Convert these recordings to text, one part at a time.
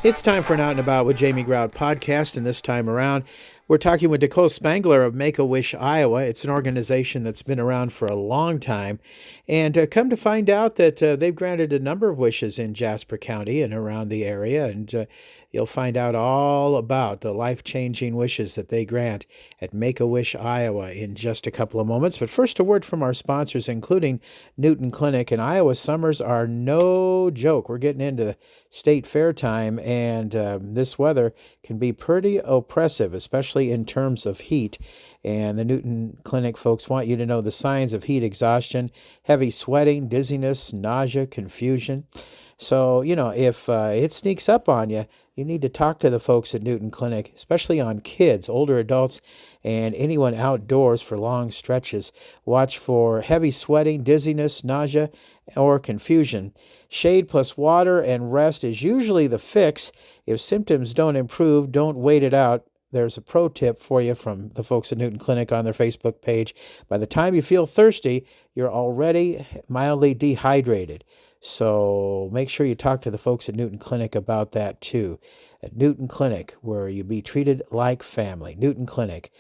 It's time for an Out and About with Jamie Grout podcast, and this time around, we're talking with Nichole Spangler of Make-A-Wish, Iowa. It's an organization that's been around for a long time, and come to find out that they've granted a number of wishes in Jasper County and around the area, and you'll find out all about the life-changing wishes that they grant at Make-A-Wish, Iowa in just a couple of moments. But first, a word from our sponsors, including Newton Clinic. And Iowa summers are no joke. We're getting into state fair time, and this weather can be pretty oppressive, especially in terms of heat. And the Newton Clinic folks want you to know the signs of heat exhaustion: heavy sweating, dizziness, nausea, confusion. So, if it sneaks up on you, you need to talk to the folks at Newton Clinic, especially on kids, older adults, and anyone outdoors for long stretches. Watch for heavy sweating, dizziness, nausea, or confusion. Shade plus water and rest is usually the fix. If symptoms don't improve, don't wait it out. There's a pro tip for you from the folks at Newton Clinic on their Facebook page. By the time you feel thirsty, you're already mildly dehydrated. So make sure you talk to the folks at Newton Clinic about that too. At Newton Clinic, where you be treated like family. Newton Clinic.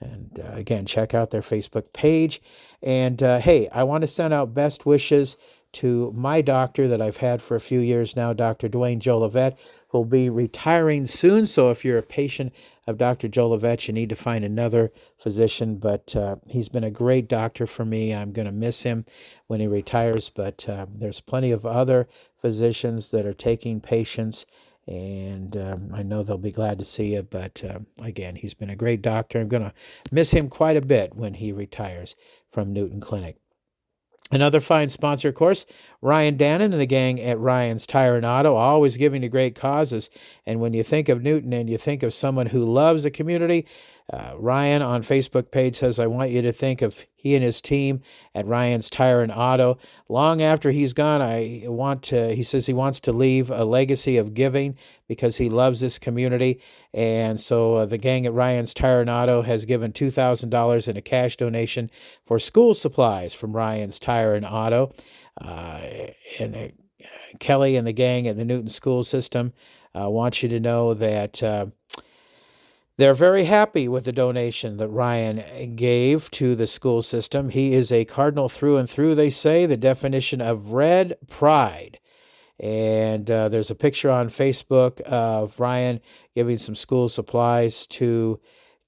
And again, check out their Facebook page. And hey, I want to send out best wishes to my doctor that I've had for a few years now, Dr. Dwayne Jolivet, who will be retiring soon. So if you're a patient of Dr. Jolivet, you need to find another physician. But he's been a great doctor for me. I'm going to miss him when he retires. But there's plenty of other physicians that are taking patients, and I know they'll be glad to see you. But again, he's been a great doctor. I'm going to miss him quite a bit when he retires from Newton Clinic. Another fine sponsor, of course, Ryan Dannon and the gang at Ryan's Tire and Auto, always giving to great causes. And when you think of Newton and you think of someone who loves the community, Ryan on Facebook page says, I want you to think of he and his team at Ryan's Tire and Auto. Long after he's gone, he says he wants to leave a legacy of giving because he loves this community. And so the gang at Ryan's Tire and Auto has given $2,000 in a cash donation for school supplies from Ryan's Tire and Auto. Kelly and the gang at the Newton school system want you to know that they're very happy with the donation that Ryan gave to the school system. He is a Cardinal through and through, they say, the definition of red pride. And there's a picture on Facebook of Ryan giving some school supplies to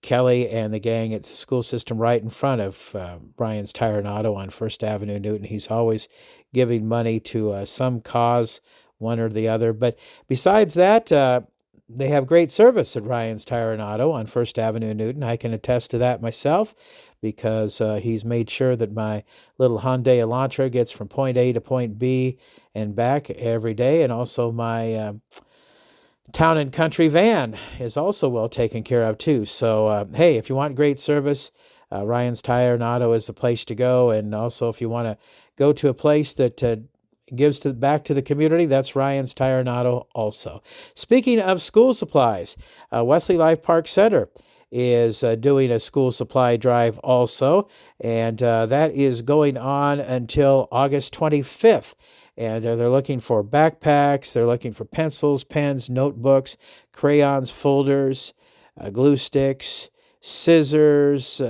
Kelly and the gang at the school system right in front of Ryan's Tire and Auto on First Avenue, Newton. He's always giving money to some cause, one or the other. But besides that, they have great service at Ryan's Tire and Auto on First Avenue, Newton. I can attest to that myself because he's made sure that my little Hyundai Elantra gets from point A to point B and back every day. And also my town and country van is also well taken care of too. So, hey, if you want great service, Ryan's Tire and Auto is the place to go. And also if you want to go to a place that gives back to the community, that's Ryan's Tire and Auto also. Speaking of school supplies, Wesley Life Park Center is doing a school supply drive also, and that is going on until August 25th. And they're looking for backpacks, they're looking for pencils, pens, notebooks, crayons, folders, glue sticks, scissors,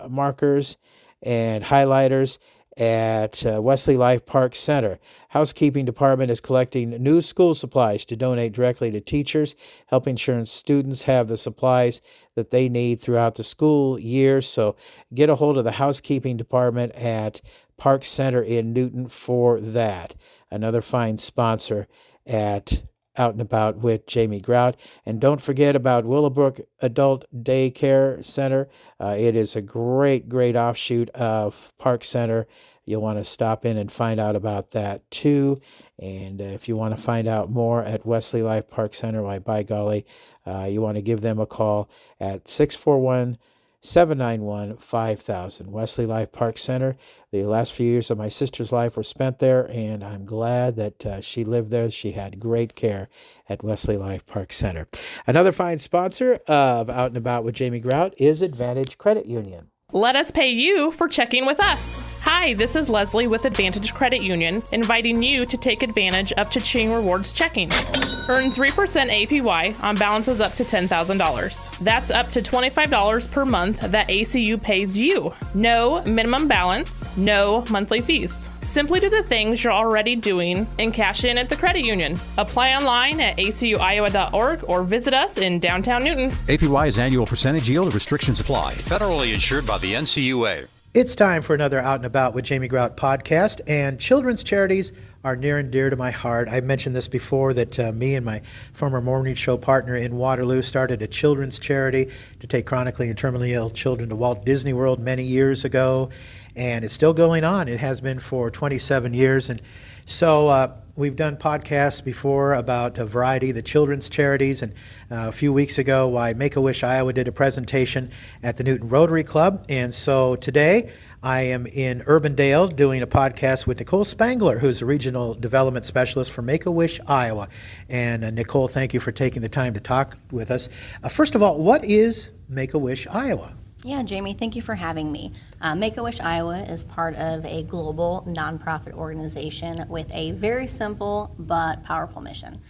markers, and highlighters at Wesley Life Park Center. Housekeeping department is collecting new school supplies to donate directly to teachers, helping ensure students have the supplies that they need throughout the school year. So get a hold of the housekeeping department at Park Center in Newton for that. Another fine sponsor at Out and About with Jamie Grout. And don't forget about Willowbrook Adult Daycare Center. It is a great, great offshoot of Park Center. You'll want to stop in and find out about that too. And if you want to find out more at Wesley Life Park Center, why, by golly, you want to give them a call at 641-791-5000. Wesley Life Park Center. The last few years of my sister's life were spent there, and I'm glad that she lived there. She had great care at Wesley Life Park Center. Another fine sponsor of Out and About with Jamie Grout is Advantage Credit Union. Let us pay you for checking with us. Hi, this is Leslie with Advantage Credit Union, inviting you to take advantage of Cha-Ching Rewards Checking. Earn 3% APY on balances up to $10,000. That's up to $25 per month that ACU pays you. No minimum balance, no monthly fees. Simply do the things you're already doing and cash in at the credit union. Apply online at acuiowa.org or visit us in downtown Newton. APY is annual percentage yield. Restrictions apply. Federally insured by the NCUA. It's time for another Out and About with Jamie Grout podcast, and children's charities are near and dear to my heart. I've mentioned this before that me and my former morning show partner in Waterloo started a children's charity to take chronically and terminally ill children to Walt Disney World many years ago, and it's still going on. It has been for 27 years, and so we've done podcasts before about a variety of the children's charities, and a few weeks ago, Make-A-Wish Iowa did a presentation at the Newton Rotary Club, and so today I am in Urbandale doing a podcast with Nichole Spangler, who's a regional development specialist for Make-A-Wish Iowa. And Nichole, thank you for taking the time to talk with us. First of all, what is Make-A-Wish Iowa? Yeah, Jamie, thank you for having me. Make-A-Wish Iowa is part of a global nonprofit organization with a very simple but powerful mission.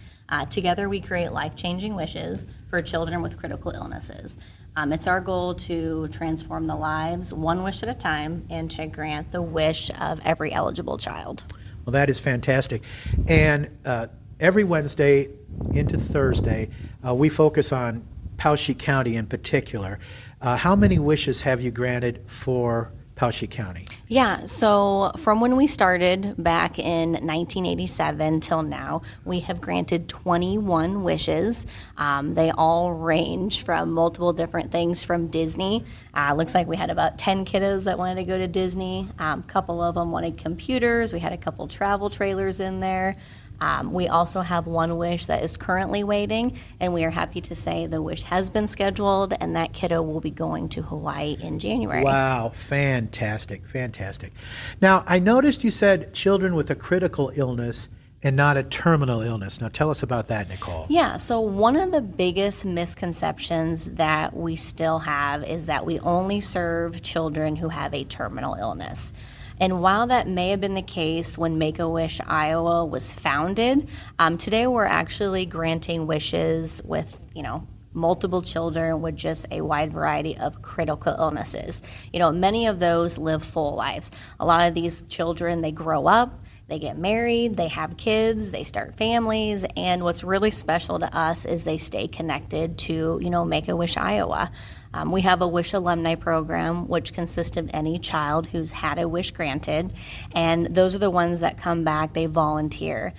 Together, we create life-changing wishes for children with critical illnesses. It's our goal to transform the lives one wish at a time and to grant the wish of every eligible child. Well, that is fantastic. And every Wednesday into Thursday, we focus on Poweshiek County in particular. How many wishes have you granted for Poweshiek County? Yeah, so from when we started back in 1987 till now, we have granted 21 wishes. They all range from multiple different things from Disney. Looks like we had about 10 kiddos that wanted to go to Disney. A couple of them wanted computers. We had a couple travel trailers in there. We also have one wish that is currently waiting, and we are happy to say the wish has been scheduled, and that kiddo will be going to Hawaii in January. Wow, fantastic, fantastic. Now, I noticed you said children with a critical illness and not a terminal illness. Now, tell us about that, Nichole. Yeah, so one of the biggest misconceptions that we still have is that we only serve children who have a terminal illness. And while that may have been the case when Make-A-Wish Iowa was founded, today we're actually granting wishes with, multiple children with just a wide variety of critical illnesses. Many of those live full lives. A lot of these children, they grow up, they get married, they have kids, they start families, and what's really special to us is they stay connected to, Make-A-Wish Iowa. We have a Wish Alumni Program, which consists of any child who's had a wish granted, and those are the ones that come back, they volunteer.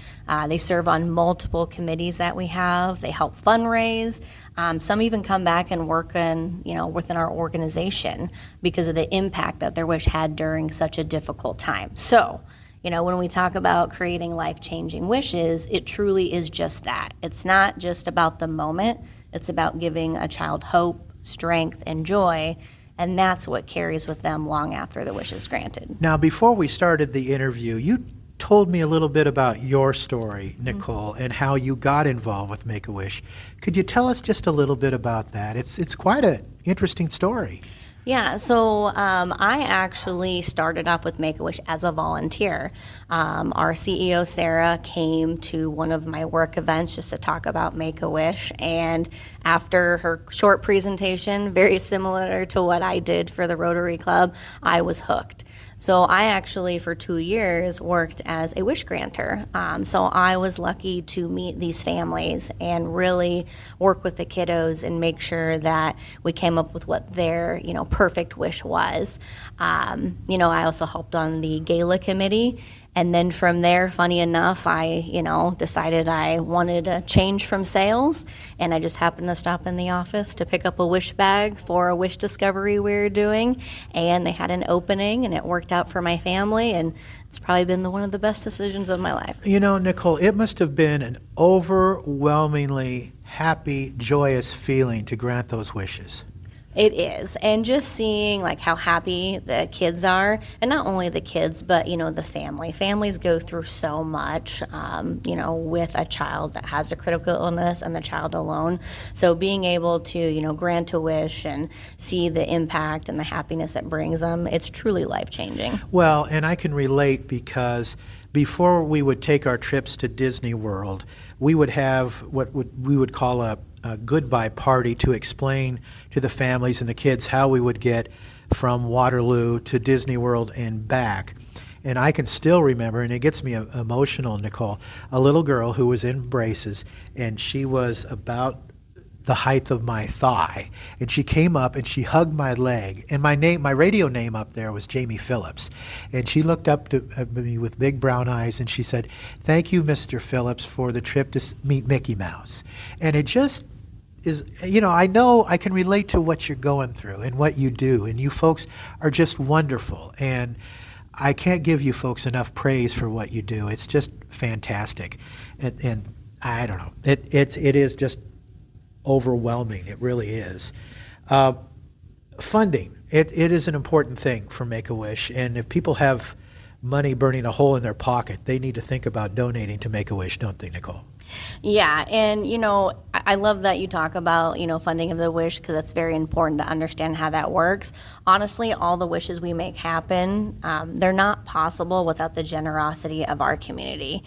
They serve on multiple committees that we have, they help fundraise. Some even come back and work within our organization because of the impact that their wish had during such a difficult time. So, when we talk about creating life-changing wishes, it truly is just that. It's not just about the moment, it's about giving a child hope, strength, and joy, and that's what carries with them long after the wish is granted. Now, before we started the interview, you told me a little bit about your story, Nichole, and how you got involved with Make-A-Wish. Could you tell us just a little bit about that? It's quite an interesting story. Yeah, so I actually started off with Make-A-Wish as a volunteer. Our CEO, Sarah, came to one of my work events just to talk about Make-A-Wish, and after her short presentation, very similar to what I did for the Rotary Club, I was hooked. So I actually, for 2 years, worked as a wish granter. So I was lucky to meet these families and really work with the kiddos and make sure that we came up with what their, perfect wish was. I also helped on the gala committee. And then from there, funny enough, I, decided I wanted a change from sales, and I just happened to stop in the office to pick up a wish bag for a wish discovery we were doing, and they had an opening, and it worked out for my family, and it's probably been one of the best decisions of my life. Nichole, it must have been an overwhelmingly happy, joyous feeling to grant those wishes. It is. And just seeing like how happy the kids are, and not only the kids, but, the family. Families go through so much, with a child that has a critical illness and the child alone. So being able to, grant a wish and see the impact and the happiness it brings them, it's truly life-changing. Well, and I can relate because before we would take our trips to Disney World, we would have we would call a goodbye party to explain to the families and the kids how we would get from Waterloo to Disney World and back. And I can still remember, and it gets me emotional, Nichole, a little girl who was in braces, and she was about the height of my thigh, and she came up and she hugged my leg, and my radio name up there was Jamie Phillips, and she looked up at me with big brown eyes and she said, "Thank you, Mr. Phillips, for the trip to meet Mickey Mouse." And it just is, I know I can relate to what you're going through and what you do, and you folks are just wonderful, and I can't give you folks enough praise for what you do. It's just fantastic, and I don't know, it is just overwhelming. It really is. Funding. It is an important thing for Make-A-Wish, and if people have money burning a hole in their pocket, they need to think about donating to Make-A-Wish, don't they, Nichole? Yeah, and I love that you talk about funding of the wish, because it's very important to understand how that works. Honestly, all the wishes we make happen, they're not possible without the generosity of our community.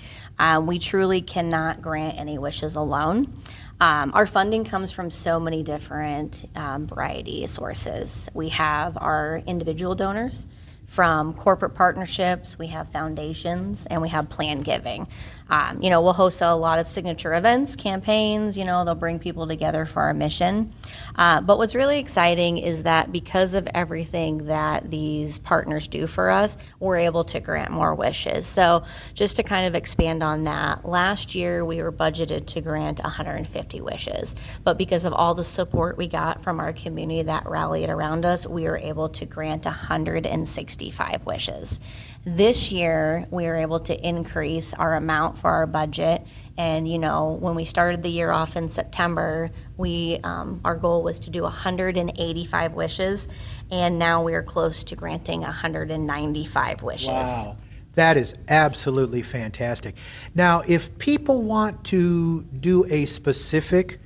We truly cannot grant any wishes alone. Our funding comes from so many different variety of sources. We have our individual donors, from corporate partnerships, we have foundations, and we have planned giving. We'll host a lot of signature events, campaigns, they'll bring people together for our mission. But what's really exciting is that because of everything that these partners do for us, we're able to grant more wishes. So just to kind of expand on that, last year we were budgeted to grant 150 wishes. But because of all the support we got from our community that rallied around us, we were able to grant 165 wishes. This year, we were able to increase our amount for our budget. And, when we started the year off in September, our goal was to do 185 wishes. And now we are close to granting 195 wishes. Wow. That is absolutely fantastic. Now, if people want to do a specific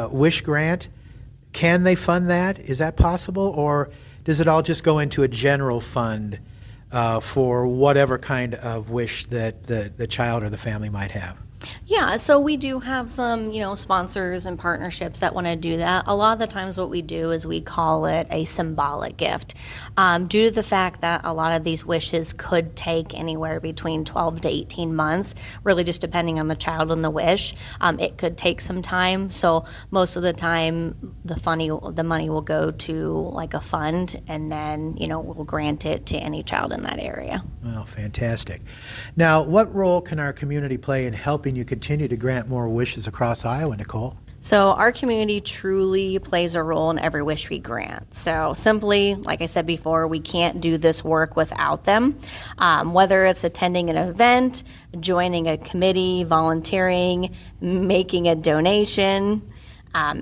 wish grant, can they fund that? Is that possible? Or does it all just go into a general fund for whatever kind of wish that the child or the family might have? Yeah, so we do have some, sponsors and partnerships that want to do that. A lot of the times what we do is we call it a symbolic gift. Due to the fact that a lot of these wishes could take anywhere between 12 to 18 months, really just depending on the child and the wish, it could take some time. So most of the time, the money will go to like a fund, and then, we'll grant it to any child in that area. Well, fantastic. Now, what role can our community play in helping you continue to grant more wishes across Iowa, Nichole? So our community truly plays a role in every wish we grant. So simply, like I said before, we can't do this work without them. Whether it's attending an event, joining a committee, volunteering, making a donation,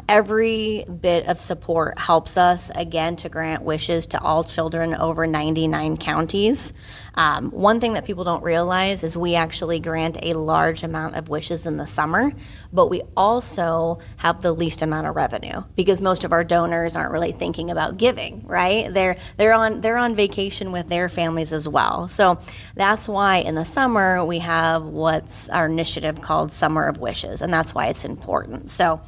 every bit of support helps us, again, to grant wishes to all children over 99 counties. One thing that people don't realize is we actually grant a large amount of wishes in the summer, but we also have the least amount of revenue because most of our donors aren't really thinking about giving, right? They're on vacation with their families as well. So that's why in the summer we have what's our initiative called Summer of Wishes, and that's why it's important. So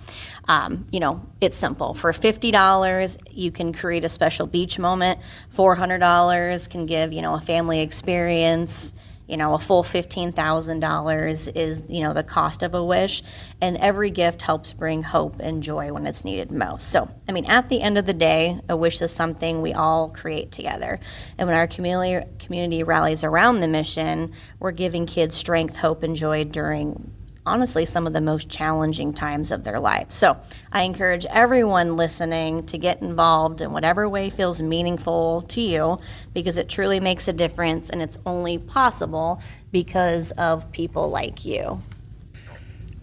it's simple. For $50, you can create a special beach moment. $400 can give, a family experience. A full $15,000 is, the cost of a wish. And every gift helps bring hope and joy when it's needed most. So, at the end of the day, a wish is something we all create together. And when our community rallies around the mission, we're giving kids strength, hope, and joy during honestly some of the most challenging times of their life. So I encourage everyone listening to get involved in whatever way feels meaningful to you, because it truly makes a difference, and it's only possible because of people like you.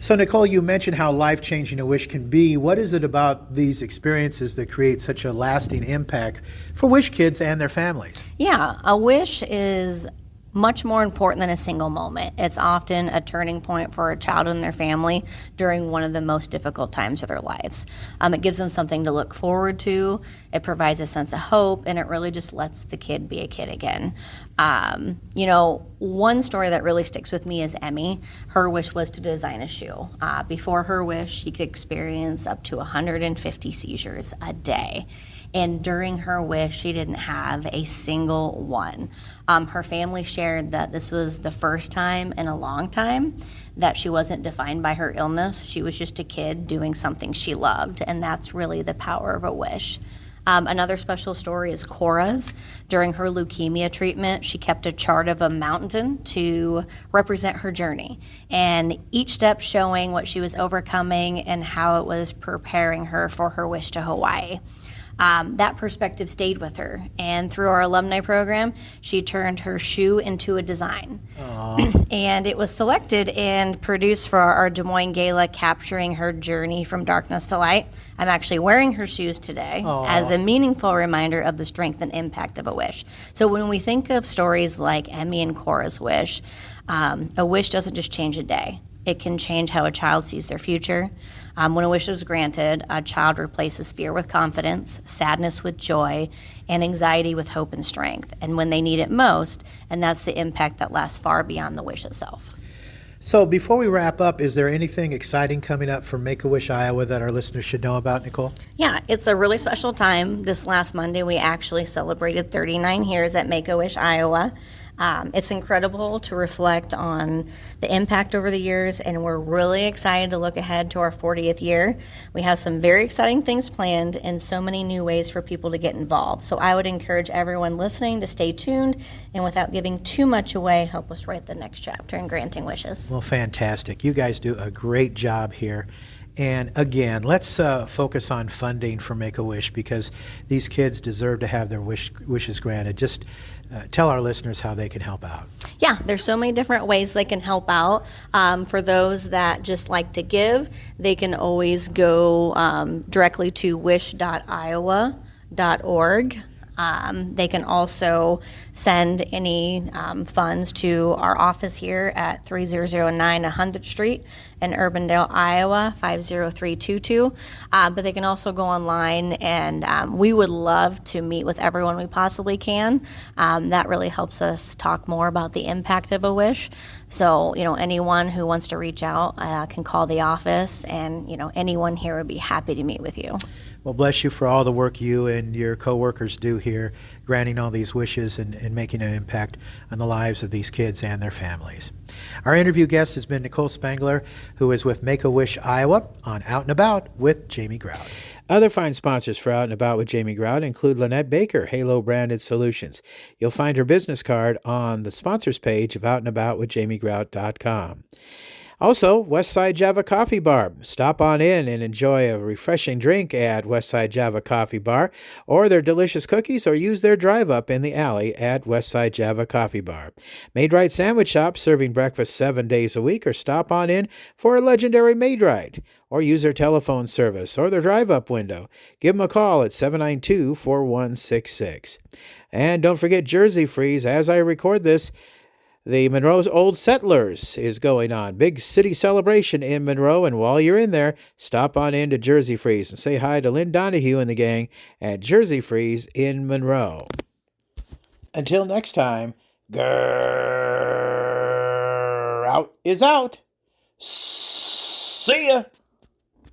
So, Nichole, you mentioned how life-changing a wish can be. What is it about these experiences that create such a lasting impact for wish kids and their families? Yeah, a wish is much more important than a single moment. It's often a turning point for a child and their family during one of the most difficult times of their lives. It gives them something to look forward to, it provides a sense of hope, and it really just lets the kid be a kid again. One story that really sticks with me is Emmy. Her wish was to design a shoe. Before her wish, she could experience up to 150 seizures a day. And during her wish, she didn't have a single one. Her family shared that this was the first time in a long time that she wasn't defined by her illness. She was just a kid doing something she loved, and that's really the power of a wish. Another special story is Cora's. During her leukemia treatment, she kept a chart of a mountain to represent her journey, and each step showing what she was overcoming and how it was preparing her for her wish to Hawaii. That perspective stayed with her, and through our alumni program, she turned her shoe into a design. And it was selected and produced for our Des Moines Gala, capturing her journey from darkness to light. I'm actually wearing her shoes today as a meaningful reminder of the strength and impact of a wish. So when we think of stories like Emmy and Cora's wish, a wish doesn't just change a day. It can change how a child sees their future. When a wish is granted, a child replaces fear with confidence, sadness with joy, and anxiety with hope and strength. And when they need it most, and that's the impact that lasts far beyond the wish itself. So before we wrap up, is there anything exciting coming up for Make-A-Wish Iowa that our listeners should know about, Nichole? Yeah, it's a really special time. This last Monday, we actually celebrated 39 years at Make-A-Wish Iowa. It's incredible to reflect on the impact over the years, and we're really excited to look ahead to our 40th year. We have some very exciting things planned and so many new ways for people to get involved. So I would encourage everyone listening to stay tuned, and without giving too much away, help us write the next chapter in granting wishes. Well, fantastic. You guys do a great job here. And again, let's focus on funding for Make-A-Wish, because these kids deserve to have their wishes granted. Just tell our listeners how they can help out. Yeah, there's so many different ways they can help out. For those that just like to give, they can always go directly to wish.iowa.org. They can also send any funds to our office here at 3009 100th Street in Urbandale, Iowa, 50322. But they can also go online, and we would love to meet with everyone we possibly can. That really helps us talk more about the impact of a wish. So, anyone who wants to reach out can call the office, and, anyone here would be happy to meet with you. Well, bless you for all the work you and your coworkers do here, granting all these wishes and making an impact on the lives of these kids and their families. Our interview guest has been Nichole Spangler, who is with Make-A-Wish Iowa on Out and About with Jamie Grout. Other fine sponsors for Out and About with Jamie Grout include Lynette Baker, Halo Branded Solutions. You'll find her business card on the sponsors page of outandaboutwithjamiegrout.com. Also, Westside Java Coffee Bar. Stop on in and enjoy a refreshing drink at Westside Java Coffee Bar, or their delicious cookies, or use their drive-up in the alley at Westside Java Coffee Bar. Made Right Sandwich Shop, serving breakfast 7 days a week, or stop on in for a legendary Made Right, or use their telephone service or their drive-up window. Give them a call at 792-4166. And don't forget Jersey Freeze. As I record this, the Monroe's Old Settlers is going on. Big city celebration in Monroe, and while you're in there, stop on in to Jersey Freeze and say hi to Lynn Donahue and the gang at Jersey Freeze in Monroe. Until next time, Grout is out. See ya!